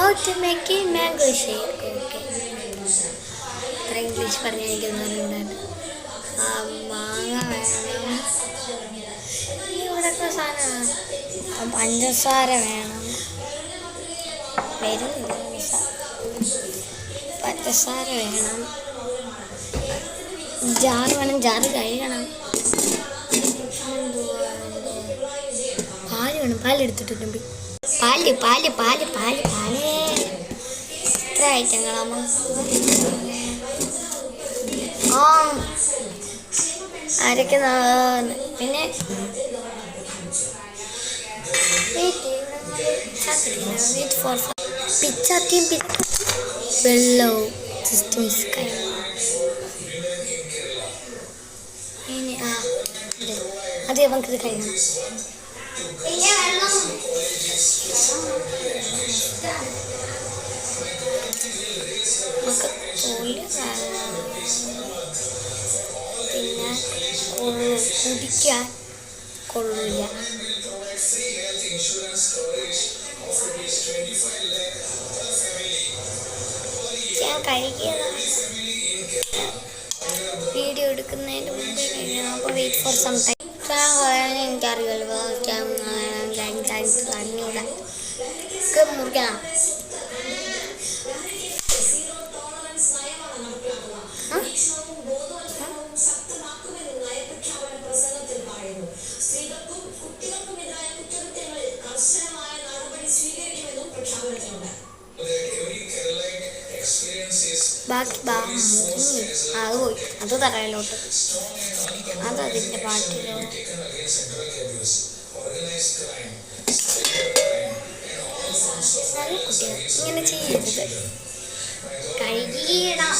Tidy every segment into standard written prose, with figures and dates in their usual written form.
How to make a mango shake. Okay. അത്ര English പറഞ്ഞിരിക്കുന്നവരുണ്ടായിരുന്നു. മാങ്ങ വേണം. ഇവിടെയൊക്കെ സാധനമാണ്. പഞ്ചസാര വേണം. വരുന്നില്ല പഞ്ചസാര വേണം. ജാറ് വേണം. ജാറ് കഴുകണം. പാല് വേണം. പാലെടുത്തിട്ടുണ്ട്. പാല് പാല് പാല് പാല് പാല് ഇത്ര ഐറ്റങ്ങളാമ. ആ ആരൊക്കെ പിന്നെ പിച്ചാത്തിയും വെള്ളവും സിസ്റ്റംസ് ഇനി അത് നമുക്കിത് കഴിയണം. നമുക്ക് പിന്നെ കുടിക്കാൻ കൊള്ളില്ല. ഞാൻ കഴിക്കുന്നതാണ് വീഡിയോ എടുക്കുന്നതിന് മുമ്പ് കഴിയണം. അപ്പോൾ വെയിറ്റ് ഫോർ സം ടൈം. എനിക്കറിയുമല്ലോ അഞ്ഞൂടെ മുറിക്കണം. ബാക്കി അത് പോയി. അത് തറയിലോട്ട്. അതതിൻ്റെ പാട്ടിലോ കുട്ടികൾ ഇങ്ങനെ ചെയ്യരുത്. കഴുകിയിടാം.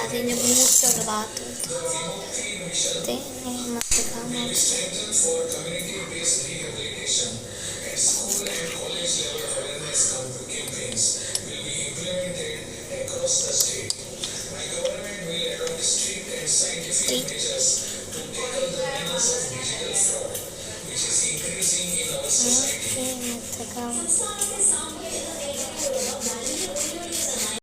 അതിൻ്റെ മൂച്ചുള്ള ഭാഗത്ത്